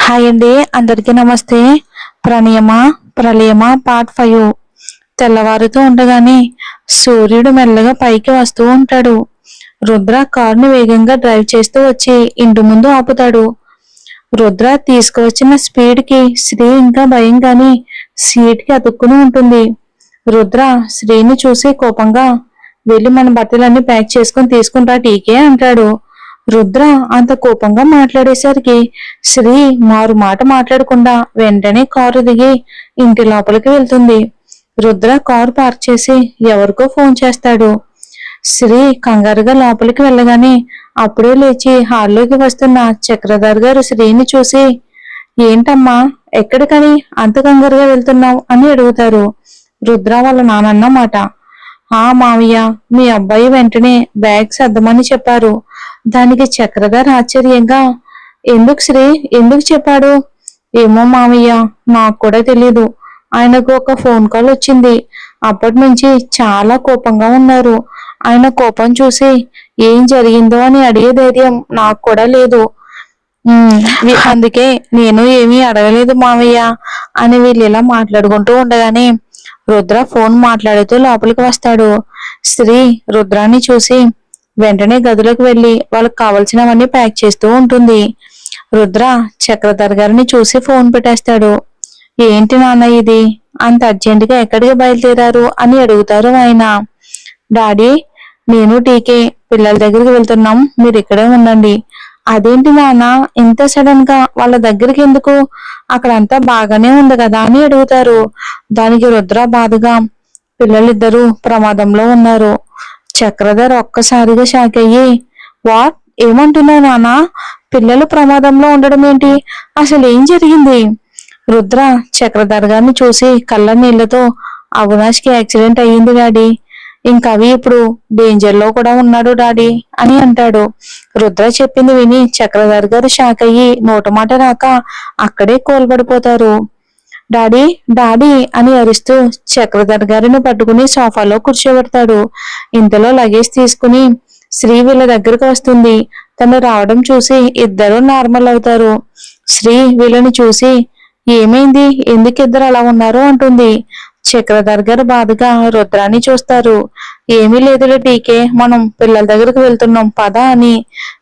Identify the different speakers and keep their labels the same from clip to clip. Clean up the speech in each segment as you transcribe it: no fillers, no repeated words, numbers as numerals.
Speaker 1: Hi అండి, అందరికీ నమస్తే. ప్రణయమ ప్రళయమ పార్ట్ 5. తెల్లవారుతూ ఉండగానే సూర్యుడు మెల్లగా పైకి వస్తూ ఉంటాడు. రుద్ర కారుని వేగంగా డ్రైవ్ చేస్తూ వచ్చి ఇంటి ముందు ఆపుతాడు. రుద్ర తీసుకువచ్చిన స్పీడ్ కి శ్రీ ఇంకా భయంగాని సీట్ కి అతుక్కుని ఉంటుంది. రుద్ర శ్రీని చూసి కోపంగా, వెళ్ళి మన బట్టలన్నీ ప్యాక్ చేసుకుని తీసుకుంటా టీకే అంటాడు. రుద్ర అంత కోపంగా మాట్లాడేసరికి శ్రీ మారు మాట మాట్లాడకుండా వెంటనే కారు దిగి ఇంటి లోపలికి వెళ్తుంది. రుద్ర కారు పార్క్ చేసి ఎవరికో ఫోన్ చేస్తాడు. శ్రీ కంగారుగా లోపలికి వెళ్ళగానే అప్పుడే లేచి హాల్లోకి వస్తున్న చక్రధర్ గారు శ్రీని చూసి, ఏంటమ్మా, ఎక్కడికని అంత కంగారుగా వెళ్తున్నావు అని అడుగుతారు. రుద్ర వాళ్ళ నానన్న మాట. మావయ్య, మీ అబ్బాయి వెంటనే బ్యాగ్ సర్దమని చెప్పారు. దానికి చక్రధర్ ఆశ్చర్యంగా, ఎందుకు శ్రీ, ఎందుకు చెప్పాడు? ఏమో మావయ్య, నాకు కూడా తెలీదు. ఆయనకు ఒక ఫోన్ కాల్ వచ్చింది. అప్పటి నుంచి చాలా కోపంగా ఉన్నారు. ఆయన కోపం చూసి ఏం జరిగిందో అని అడిగే ధైర్యం నాకు కూడా లేదు. అందుకే నేను ఏమీ అడగలేదు మావయ్య అని వీళ్ళు ఇలా మాట్లాడుకుంటూ ఉండగానే రుద్ర ఫోన్ మాట్లాడుతూ లోపలికి వస్తాడు. శ్రీ రుద్రాన్ని చూసి వెంటనే గదిలోకి వెళ్లి వాళ్ళకి కావలసినవన్నీ ప్యాక్ చేస్తూ ఉంటుంది. రుద్ర చక్రధర్ గారిని చూసి ఫోన్ పెట్టేస్తాడు. ఏంటి నాన్న ఇది, అంత అర్జెంటుగా ఎక్కడికి బయలుదేరారు అని అడుగుతారు ఆయన. డాడీ, నేను టీకే పిల్లల దగ్గరికి వెళ్తున్నాం, మీరు ఇక్కడే ఉండండి. అదేంటి నాన్న, ఇంత సడన్ గా వాళ్ళ దగ్గరికి ఎందుకు? అక్కడంతా బాగానే ఉంది కదా అని అడుగుతారు. దానికి రుద్ర బాధగా, పిల్లలిద్దరూ ప్రమాదంలో ఉన్నారు. చక్రధర్ ఒక్కసారిగా షాక్ అయ్యి, వాట్, ఏమంటున్నావు నానా? పిల్లలు ప్రమాదంలో ఉండడం ఏంటి? అసలు ఏం జరిగింది? రుద్ర చక్రధర్ గారిని చూసి కళ్ళ నీళ్లతో, అవినాష్కి యాక్సిడెంట్ అయ్యింది డాడీ. ఇంకా అవి ఇప్పుడు డేంజర్ లో కూడా ఉన్నాడు డాడీ అని అంటాడు. రుద్ర చెప్పింది విని చక్రధర్ గారు షాక్ అయ్యి నోట మాట రాక అక్కడే కోల్పడిపోతారు. డాడీ, డాడీ అని అరుస్తూ చక్రధర్ గారిని పట్టుకుని సోఫాలో కూర్చోబెడతాడు. ఇంతలో లగేజ్ తీసుకుని శ్రీ వీళ్ళ దగ్గరకు వస్తుంది. తను రావడం చూసి ఇద్దరు నార్మల్ అవుతారు. శ్రీ వీళ్ళని చూసి, ఏమైంది, ఎందుకు ఇద్దరు అలా ఉన్నారు అంటుంది. చక్రధర్ గారు బాధగా రుద్రాన్ని చూస్తారు. ఏమీ లేదులే టీకే, మనం పిల్లల దగ్గరకు వెళ్తున్నాం పద అని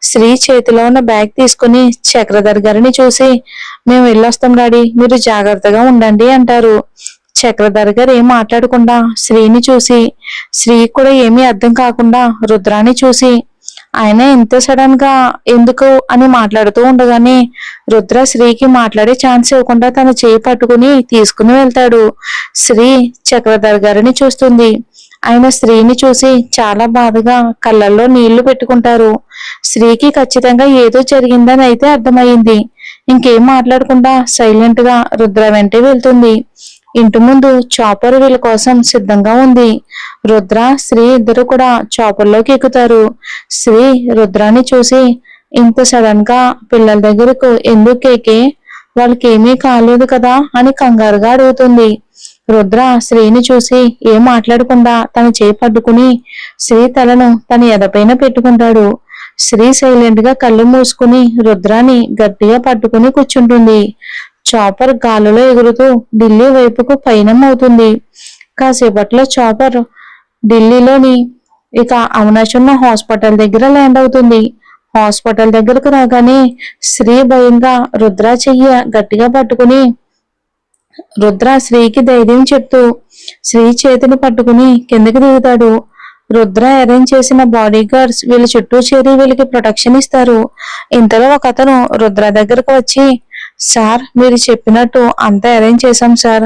Speaker 1: శ్రీ చేతిలో ఉన్న బ్యాగ్ తీసుకుని చక్రధర్ గారిని చూసి, మేము వెళ్ళొస్తాం డాడీ, మీరు జాగ్రత్తగా ఉండండి అంటారు. చక్రధర్ గారు ఏం మాట్లాడకుండా శ్రీని చూసి, శ్రీ కూడా ఏమీ అర్థం కాకుండా రుద్రాన్ని చూసి, ఆయన ఇంత సడన్ గా ఎందుకు అని మాట్లాడుతూ ఉండగానే రుద్ర శ్రీకి మాట్లాడే ఛాన్స్ ఇవ్వకుండా తన చేయి పట్టుకుని తీసుకుని వెళ్తాడు. శ్రీ చక్రధర్ గారిని చూస్తుంది. ఆయన శ్రీని చూసి చాలా బాధగా కళ్ళల్లో నీళ్లు పెట్టుకుంటారు. శ్రీకి ఖచ్చితంగా ఏదో జరిగిందని అయితే అర్థమైంది. ఇంకేం మాట్లాడకుండా సైలెంట్ గా రుద్ర వెంటే వెళ్తుంది. ఇంటి ముందు చాపర్ వీళ్ళ కోసం సిద్ధంగా ఉంది. రుద్ర శ్రీ ఇద్దరు కూడా చాపర్లోకి ఎక్కుతారు. శ్రీ రుద్రాన్ని చూసి, ఇంత సడన్ గా పిల్లల దగ్గరకు ఎందుకు కేకే, వాళ్ళకి ఏమీ కాలేదు కదా అని కంగారుగా అడుగుతుంది. రుద్ర శ్రీని చూసి ఏం మాట్లాడకుండా తన చేయి పట్టుకుని శ్రీ తలను తన ఎదపైన పెట్టుకుంటాడు. శ్రీ సైలెంట్ గా కళ్ళు మూసుకుని రుద్రాన్ని గట్టిగా పట్టుకుని కూర్చుంటుంది. చాపర్ గాలిలో ఎగురుతూ ఢిల్లీ వైపుకు పయనం అవుతుంది. కాసేపట్లో చాపర్ ఢిల్లీలోని ఇక అవినాష్ ఉన్న హాస్పిటల్ దగ్గర ల్యాండ్ అవుతుంది. హాస్పిటల్ దగ్గరకు రాగానే శ్రీ భయంగా రుద్ర చెయ్యి గట్టిగా పట్టుకుని రుద్ర శ్రీకి ధైర్యం చెప్తూ శ్రీ చేతిని పట్టుకుని కిందకి దిగుతాడు. రుద్ర అరేంజ్ చేసిన బాడీ గార్డ్స్ వీళ్ళ చుట్టూ చేరి వీళ్ళకి ప్రొటెక్షన్ ఇస్తారు. ఇంతలో ఒక అతను రుద్ర దగ్గరకు వచ్చి, సార్, మీరు చెప్పినట్టు అంతా అరేంజ్ చేశాం సార్,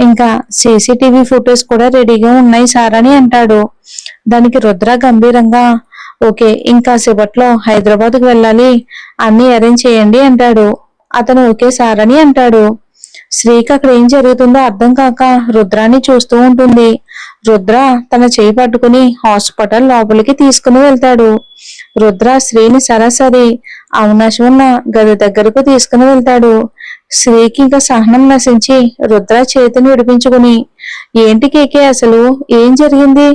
Speaker 1: ఇంకా సీసీటీవీ ఫొటోస్ కూడా రెడీగా ఉన్నాయి సార్ అని అంటాడు. దానికి రుద్ర గంభీరంగా, ఓకే, ఇంకా సేపట్లో హైదరాబాద్కు వెళ్ళాలి, అన్ని అరేంజ్ చేయండి అంటాడు. అతను ఓకే సార్ అని అంటాడు. శ్రీకి అక్కడ ఏం జరుగుతుందో అర్థం కాక రుద్రాన్ని చూస్తూ ఉంటుంది. రుద్ర తన చేయి పట్టుకుని హాస్పిటల్ లోపలికి తీసుకుని వెళ్తాడు. రుద్ర శ్రీని సరాసరి అవినాష్ ఉన్న గది దగ్గరకు తీసుకుని వెళ్తాడు. శ్రీకి ఇంకా సహనం నశించి రుద్ర చేతిని విడిపించుకుని, ఏంటి కేకే, అసలు ఏం జరిగింది?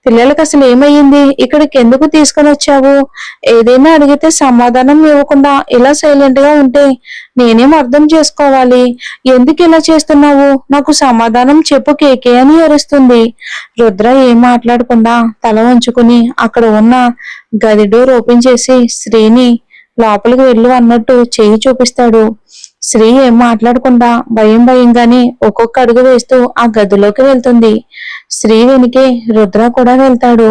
Speaker 1: పిల్లలకి అసలు ఏమయ్యింది, ఇక్కడికి ఎందుకు తీసుకొని వచ్చావు? ఏదైనా అడిగితే సమాధానం ఇవ్వకుండా ఇలా సైలెంట్ గా ఉంటే నేనేం అర్థం చేసుకోవాలి? ఎందుకు ఇలా చేస్తున్నావు? నాకు సమాధానం చెప్పు కేకే అని అరుస్తుంది. రుద్ర ఏం మాట్లాడకుండా తల వంచుకుని అక్కడ ఉన్న గది డోర్ ఓపెన్ చేసి శ్రీని లోపలికి వెళ్ళు అన్నట్టు చెయ్యి చూపిస్తాడు. శ్రీ ఏం మాట్లాడకుండా భయంగానే ఒక్కొక్క అడుగు వేస్తూ ఆ గదిలోకి వెళ్తుంది. శ్రీ వెనుకే రుద్ర కూడా వెళ్తాడు.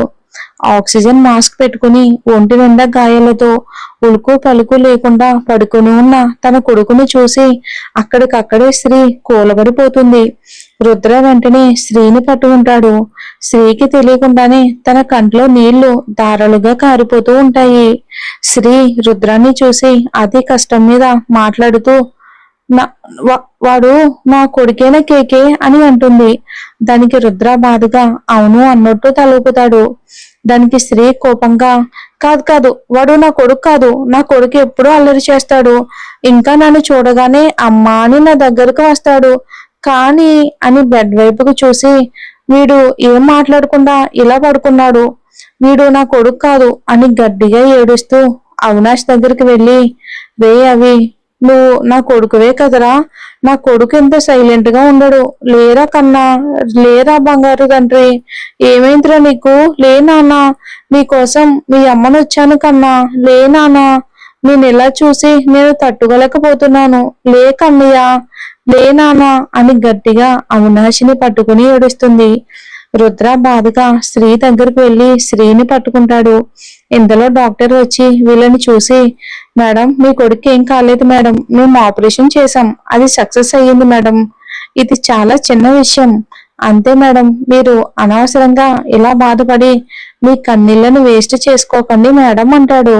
Speaker 1: ఆక్సిజన్ మాస్క్ పెట్టుకుని ఒంటి నిండా గాయాలతో ఉలుకు పలుకు లేకుండా పడుకుని ఉన్న తన కొడుకుని చూసి అక్కడికక్కడే శ్రీ కూలబడిపోతుంది. రుద్ర వెంటనే శ్రీని పట్టుకుంటాడు. శ్రీకి తెలియకుండానే తన కంట్లో నీళ్లు ధారలుగా కారిపోతూ ఉంటాయి. శ్రీ రుద్రాన్ని చూసి అతి కష్టం మీద మాట్లాడుతూ వాడు నా కొడుకేనా కేకే అని అంటుంది. దానికి రుద్ర బాధగా అవును అన్నట్టు తలూపుతాడు. దానికి శ్రీ కోపంగా కాదు కాదు, వాడు నా కొడుకు కాదు, నా కొడుకు ఎప్పుడూ అల్లరి చేస్తాడు, ఇంకా నన్ను చూడగానే అమ్మా అని నా దగ్గరకు వస్తాడు కానీ అని బెడ్ వైపుకు చూసి వీడు ఏం మాట్లాడకుండా ఇలా పడుకున్నాడు, వీడు నా కొడుకు కాదు అని గట్టిగా ఏడుస్తూ అవినాష్ దగ్గరికి వెళ్ళి రే అవి నువ్వు నా కొడుకువే కదరా, నా కొడుకు ఎంత సైలెంట్ గా ఉండడు, లేరా కన్నా, లేరా బంగారు తండ్రి, ఏమైందిరా నీకు, లే నాన్న, నీకోసం మీ అమ్మను వచ్చాను కన్నా, లే నాన్న, నేను ఇలా చూసి నేను తట్టుకోలేకపోతున్నాను, లే కన్నయ్య, లే నాన్న అని గట్టిగా అవినాశిని పట్టుకుని ఏడుస్తుంది. రుద్ర బాధగా శ్రీ దగ్గరికి వెళ్లి శ్రీని పట్టుకుంటాడు. ఇంతలో డాక్టర్ వచ్చి వీళ్ళని చూసి మేడం మీ కొడుకు ఏం కాలేదు మేడం, మేము ఆపరేషన్ చేశాం, అది సక్సెస్ అయ్యింది మేడం, ఇది చాలా చిన్న విషయం అంతే మేడం, మీరు అనవసరంగా ఇలా బాధపడి మీ కన్నీళ్లను వేస్ట్ చేసుకోకండి మేడం అంటాడు.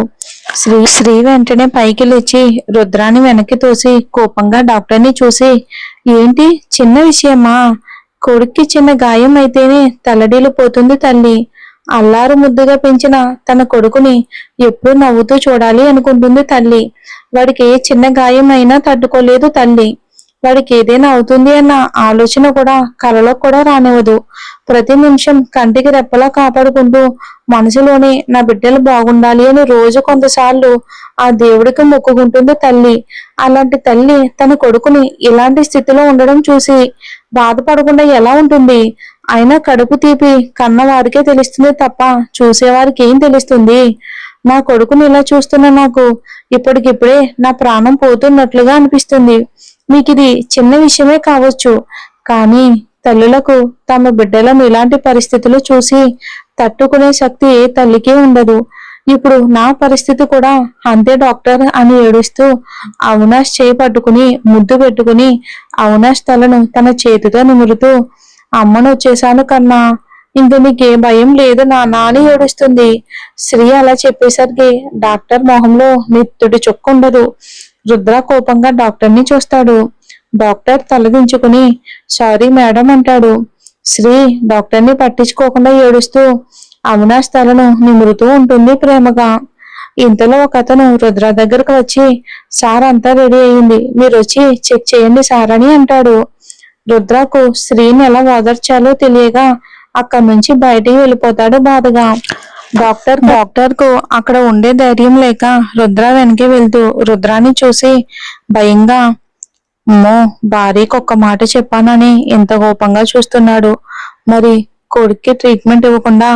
Speaker 1: శ్రీ వెంటనే పైకి లేచి రుద్రాన్ని వెనక్కి తోసి కోపంగా డాక్టర్ని చూసి ఏంటి చిన్న విషయమా, కొడుక్కి చిన్న గాయం అయితేనే తల్లడిల్లిపోతుంది తల్లి, అల్లారు ముద్దుగా పెంచిన తన కొడుకుని ఎప్పుడూ నవ్వుతూ చూడాలి అనుకుంటుంది తల్లి, వాడికి ఏ చిన్న గాయం అయినా తట్టుకోలేదు తల్లి, వాడికి ఏదైనా అవుతుంది అన్న ఆలోచన కూడా కలలో కూడా రానివ్వదు, ప్రతి నిమిషం కంటికి రెప్పలా కాపాడుకుంటూ మనసులోనే నా బిడ్డలు బాగుండాలి అని రోజు కొంతసార్లు ఆ దేవుడికి మొక్కుకుంటుంది తల్లి, అలాంటి తల్లి తన కొడుకుని ఇలాంటి స్థితిలో ఉండడం చూసి బాధపడకుండా ఎలా ఉంటుంది, అయినా కడుపు తీపి కన్నవారికే తెలుస్తుంది తప్ప చూసేవారికి ఏం తెలుస్తుంది, నా కొడుకుని ఇలా చూస్తున్న నాకు ఇప్పటికిప్పుడే నా ప్రాణం పోతున్నట్లుగా అనిపిస్తుంది, మీకు ఇది చిన్న విషయమే కావచ్చు కానీ తల్లులకు తమ బిడ్డలను ఇలాంటి పరిస్థితులు చూసి తట్టుకునే శక్తి ఏ తల్లికి ఉండదు, ఇప్పుడు నా పరిస్థితి కూడా అంతే డాక్టర్ అని ఏడుస్తూ అవినాష్ చేయి పట్టుకుని ముద్దు పెట్టుకుని అవినాష్ తలను తన చేతితో నిమురుతూ అమ్మను వచ్చేసాను కన్నా, ఇంక నీకే భయం లేదు నాన్న అని ఏడుస్తుంది. శ్రీ అలా చెప్పేసరికి డాక్టర్ మొహంలో నెత్తుడి చుక్క ఉండదు. రుద్ర కోపంగా డాక్టర్ని చూస్తాడు. డాక్టర్ తలదించుకుని సారీ మేడం అంటాడు. శ్రీ డాక్టర్ని పట్టించుకోకుండా ఏడుస్తూ అవినాష్ తలను నిమురుతూ ఉంటుంది ప్రేమగా. ఇంతలో ఒక అతను రుద్ర దగ్గరకు వచ్చి సార్ అంతా రెడీ అయింది, మీరు వచ్చి చెక్ చేయండి సార్ అని అంటాడు. రుద్రకు శ్రీని ఎలా ఓదార్చాలో తెలియగా అక్కడి నుంచి బయటికి వెళ్ళిపోతాడు బాధగా. డాక్టర్ కు అక్కడ ఉండే ధైర్యం లేక రుద్ర వెనక్కి వెళ్తూ రుద్రాన్ని చూసి భయంగా అమ్మో భార్యకు ఒక్క మాట చెప్పానని ఎంత కోపంగా చూస్తున్నాడు, మరి కొడుక్కి ట్రీట్మెంట్ ఇవ్వకుండా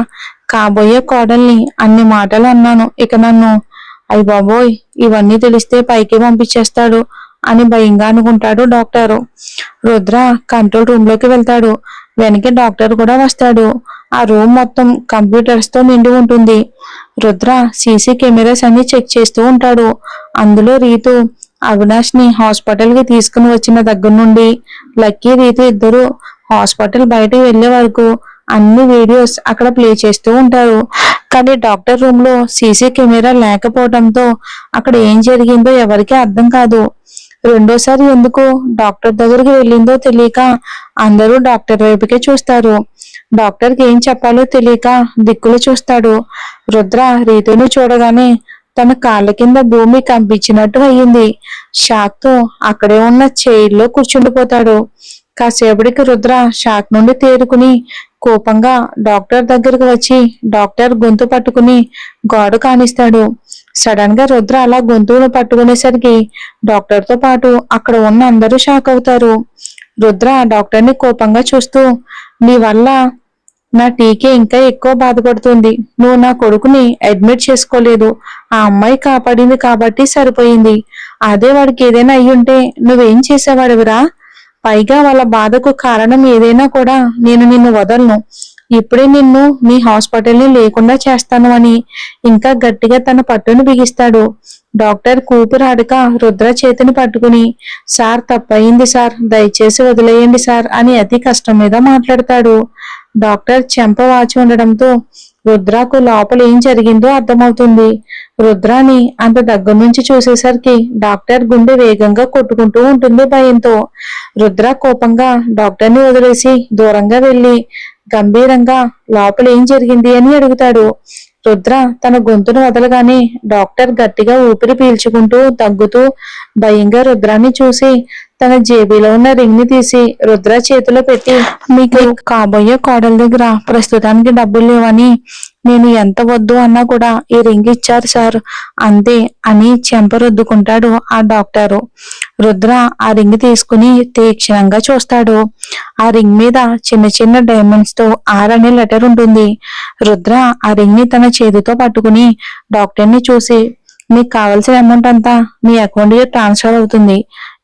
Speaker 1: కాబోయే కోడల్ని అన్ని మాటలు అన్నాను, ఇక నన్ను అయ్య బాబోయ్ ఇవన్నీ తెలిస్తే పైకి పంపించేస్తాడు అని భయంగా అనుకుంటాడు డాక్టరు. రుద్ర కంట్రోల్ రూమ్ లోకి వెళ్తాడు. వెనక డాక్టర్ కూడా వస్తాడు. ఆ రూమ్ మొత్తం కంప్యూటర్స్ తో నిండి ఉంటుంది. రుద్ర సీసీ కెమెరాస్ అన్ని చెక్ చేస్తూ ఉంటాడు. అందులో రీతు అవినాష్ ని హాస్పిటల్ కి తీసుకుని వచ్చిన దగ్గర నుండి లక్కీ రీతు ఇద్దరు హాస్పిటల్ బయటకు వెళ్లే వరకు అన్ని వీడియోస్ అక్కడ ప్లే చేస్తూ ఉంటారు. కానీ డాక్టర్ రూమ్ లో సీసీ కెమెరా లేకపోవడంతో అక్కడ ఏం జరిగిందో ఎవరికీ అర్థం కాదు. రెండోసారి ఎందుకు డాక్టర్ దగ్గరికి వెళ్ళిందో తెలియక అందరూ డాక్టర్ వైపుకే చూస్తారు. డాక్టర్ కి ఏం చెప్పాలో తెలియక దిక్కులు చూస్తాడు. రుద్ర రీతుని చూడగానే తన కాళ్ళ కింద భూమి కంపించినట్టు అయ్యింది. షాక్ తో అక్కడే ఉన్న చైర్ లో కూర్చుండిపోతాడు. కాసేపటికి రుద్ర షాక్ నుండి తేరుకుని కోపంగా డాక్టర్ దగ్గరకు వచ్చి డాక్టర్ గొంతు పట్టుకుని గోడ కానిస్తాడు. సడన్ గా రుద్ర అలా గొంతును పట్టుకునేసరికి డాక్టర్ తో పాటు అక్కడ ఉన్న అందరూ షాక్ అవుతారు. రుద్ర డాక్టర్ ని కోపంగా చూస్తూ, నీ వల్ల నా టీకే ఇంకా ఎక్కువ బాధపడుతుంది. నువ్వు నా కొడుకుని అడ్మిట్ చేసుకోలేదు, ఆ అమ్మాయి కాపాడింది కాబట్టి సరిపోయింది. అదే వాడికి ఏదైనా అయ్యుంటే నువ్వేం చేసేవాడివిరా? పైగా వాళ్ళ బాధకు కారణం ఏదైనా కూడా నేను నిన్ను వదలను. ఇప్పుడే నిన్ను మీ హాస్పిటల్ని లేకుండా చేస్తాను అని ఇంకా గట్టిగా తన పట్టును బిగిస్తాడు. డాక్టర్ కూపిరాడక రుద్ర చేతిని పట్టుకుని, సార్ తప్పయింది సార్, దయచేసి వదిలేయండి సార్ అని అతి కష్టం మీద మాట్లాడతాడు. డాక్టర్ చెంప వాచి ఉండడంతో రుద్రకు లోపల ఏం జరిగిందో అర్థమవుతుంది. రుద్రాని అంత దగ్గర నుంచి చూసేసరికి డాక్టర్ గుండె వేగంగా కొట్టుకుంటూ ఉంటుంది భయంతో. రుద్ర కోపంగా డాక్టర్ని వదిలేసి దూరంగా వెళ్లి గంభీరంగా లోపల ఏం జరిగింది అని అడుగుతాడు. రుద్ర తన గొంతును వదలగానే డాక్టర్ గట్టిగా ఊపిరి పీల్చుకుంటూ తగ్గుతూ భయంగా రుద్రాన్ని చూసి తన జేబులో ఉన్న రింగ్ ని తీసి రుద్ర చేతిలో పెట్టి, మీకు కాబోయే కోడల దగ్గర ప్రస్తుతానికి డబ్బులు లేవని నేను ఎంత వద్దు అన్నా కూడా ఈ రింగ్ ఇచ్చారు సార్, అంతే అని చెంప రుద్దుకుంటాడు ఆ డాక్టరు. రుద్ర ఆ రింగ్ తీసుకుని తీక్షణంగా చూస్తాడు. ఆ రింగ్ మీద చిన్న చిన్న డైమండ్స్ తో ఆర్ అనే లెటర్ ఉంటుంది. రుద్ర ఆ రింగ్ ని తన చేతితో పట్టుకుని డాక్టర్ ని చూసి, నీకు కావలసిన అమౌంట్ అంతా నీ అకౌంట్ కి ట్రాన్స్ఫర్ అవుతుంది,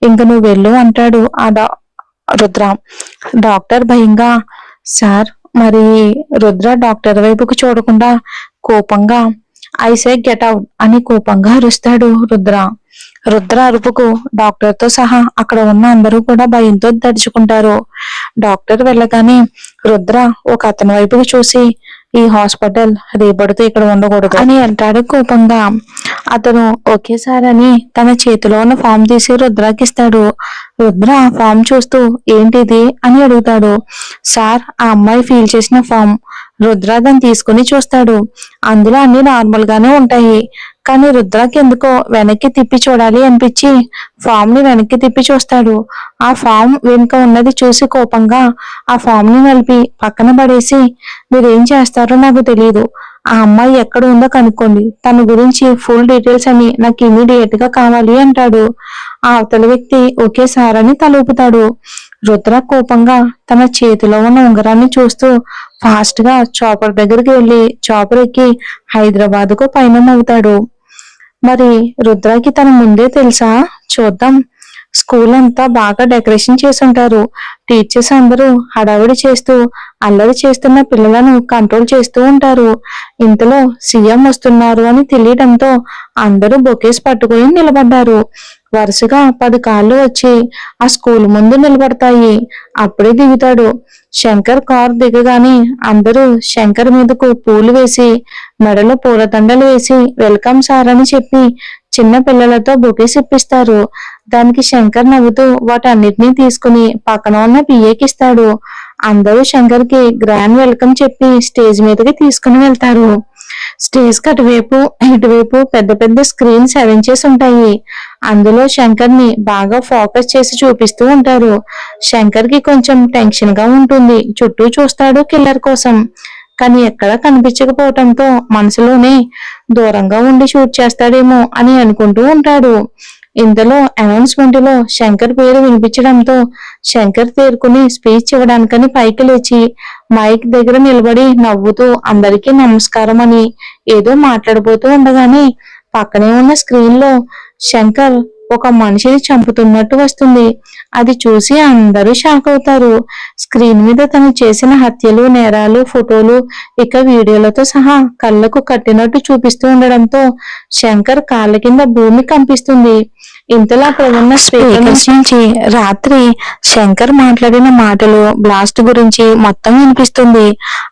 Speaker 1: ఇంక నువ్వు వెళ్ళు అంటాడు ఆ రుద్ర. డాక్టర్ భయంగా, సార్ మరి? రుద్ర డాక్టర్ వైపుకు చూడకుండా కోపంగా, ఐ సే గెట్ అవుట్ అని కోపంగా అరుస్తాడు రుద్ర. రుద్ర అరుపుకు డాక్టర్ తో సహా అక్కడ ఉన్న అందరూ కూడా భయంతో దడుచుకుంటారు. డాక్టర్ వెళ్ళగానే రుద్ర ఒక అతని వైపుకు చూసి, ఈ హాస్పిటల్ రేపటితో ఇక్కడ ఉండకూడదు అని అంటాడు కోపంగా. అతను ఓకే సార్ అని తన చేతిలో ఉన్న ఫామ్ తీసి రుద్రాకి ఇస్తాడు. రుద్ర ఆ ఫామ్ చూస్తూ ఏంటిది అని అడుగుతాడు. సార్, ఆ అమ్మాయి ఫీల్ చేసిన ఫామ్. రుద్ర దాన్ని తీసుకుని చూస్తాడు. అందులో అన్ని నార్మల్ గానే ఉంటాయి, కానీ రుద్రకి ఎందుకో వెనక్కి తిప్పి చూడాలి అనిపించి ఫామ్ ని వెనక్కి తిప్పి చూస్తాడు. ఆ ఫామ్ వెనుక ఉన్నది చూసి కోపంగా ఆ ఫామ్ ని నలిపి పక్కన పడేసి, మీరేం చేస్తారో నాకు తెలియదు, ఆ అమ్మాయి ఎక్కడ ఉందో కనుక్కోండి, తన గురించి ఫుల్ డీటెయిల్స్ అని నాకు ఇమీడియట్ గా కావాలి అంటాడు. ఆ అవతల వ్యక్తి ఓకే సార్ అని తలూపుతాడు. రుద్ర కోపంగా తన చేతిలో ఉన్న ఉంగరాన్ని చూస్తూ ఫాస్ట్ గా చాపర్ దగ్గరికి వెళ్లి చాపర్ ఎక్కి హైదరాబాద్ కు పయనం అవుతాడు. మరి రుద్రకి తన ముందే తెలుసా? చూద్దాం. స్కూల్ అంతా బాగా డెకరేషన్ చేసి ఉంటారు. టీచర్స్ అందరూ హడావిడి చేస్తూ అల్లరి చేస్తున్న పిల్లలను కంట్రోల్ చేస్తూ ఉంటారు. ఇంతలో సీఎం వస్తున్నారు అని తెలియడంతో అందరూ బొకేస్ పట్టుకుని నిలబడ్డారు. వరుసగా 10 కార్లు వచ్చి ఆ స్కూల్ ముందు నిలబడతాయి. అప్పుడే దిగుతాడు శంకర్. కారు దిగగానే అందరూ శంకర్ మీదకు పూలు వేసి మెడలో పూలదండలు వేసి వెల్కమ్ సార్ అని చెప్పి చిన్న పిల్లలతో బొకేస్ ఇప్పిస్తారు. దానికి శంకర్ నవ్వుతూ వాటన్నిటినీ తీసుకుని పక్కన ఉన్న పిఏకి ఇస్తాడు. అందరూ శంకర్ కి గ్రాండ్ వెల్కమ్ చెప్పి స్టేజ్ మీదకి తీసుకుని వెళ్తారు. స్టేజ్ కి అటువైపు ఇటువైపు పెద్ద పెద్ద స్క్రీన్స్ అరేంజ్ చేసి ఉంటాయి. అందులో శంకర్ ని బాగా ఫోకస్ చేసి చూపిస్తూ ఉంటారు. శంకర్ కి కొంచెం టెన్షన్ గా ఉంటుంది. చుట్టూ చూస్తాడు కిల్లర్ కోసం, కానీ ఎక్కడా కనిపించకపోవటంతో మనసులోనే దూరంగా ఉండి షూట్ చేస్తాడేమో అని అనుకుంటూ ఉంటాడు. ఇంతలో అనౌన్స్మెంట్ లో శంకర్ పేరు వినిపించడంతో శంకర్ తేరుకుని స్పీచ్ ఇవ్వడానికని పైకి లేచి మైక్ దగ్గర నిలబడి నవ్వుతూ అందరికీ నమస్కారం అని ఏదో మాట్లాడబోతూ ఉండగానే పక్కనే ఉన్న స్క్రీన్ లో శంకర్ ఒక మనిషిని చంపుతున్నట్టు వస్తుంది. అది చూసి అందరూ షాక్ అవుతారు. స్క్రీన్ మీద తను చేసిన హత్యలు, నేరాలు, ఫోటోలు ఇక వీడియోలతో సహా కళ్ళకు కట్టినట్టు చూపిస్తూ ఉండడంతో శంకర్ కాళ్ళ కింద భూమి కంపిస్తుంది. ఇంతలో అక్కడ ఉన్న స్పీకర్స్ నుంచి రాత్రి శంకర్ మాట్లాడిన మాటలు, బ్లాస్ట్ గురించి మొత్తం వినిపిస్తుంది.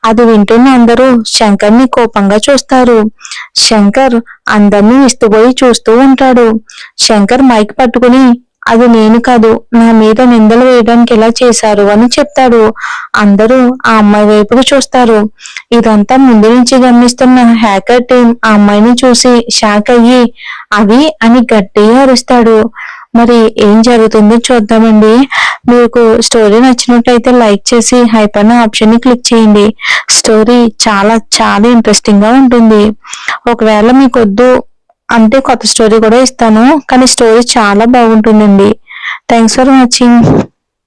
Speaker 1: అది వింటున్న అందరూ శంకర్ ని కోపంగా చూస్తారు. శంకర్ అందరినీ విస్తుపోయి చూస్తూ ఉంటాడు. శంకర్ మైక్ పట్టుకుని, అది నేను కాదు, నా మీద నిందలు వేయడానికి ఎలా చేశారు అని చెప్తాడు. అందరూ ఆ అమ్మాయి వైపుకు చూస్తారు. ఇదంతా ముందు నుంచి గమనిస్తున్న హ్యాకర్ టీం ఆ అమ్మాయిని చూసి షాక్ అయ్యి అవి అని గట్టిగా అరుస్తాడు. మరి ఏం జరుగుతుందో చూద్దామండి. మీకు స్టోరీ నచ్చినట్టయితే లైక్ చేసి హైప్ అనే ఆప్షన్ ని క్లిక్ చేయండి. స్టోరీ చాలా చాలా ఇంట్రెస్టింగ్ గా ఉంటుంది. ఒకవేళ మీకు వద్దు అంటే కొత్త స్టోరీ కూడా ఇస్తాను, కానీ స్టోరీ చాలా బాగుంటుందండి. Thanks for watching.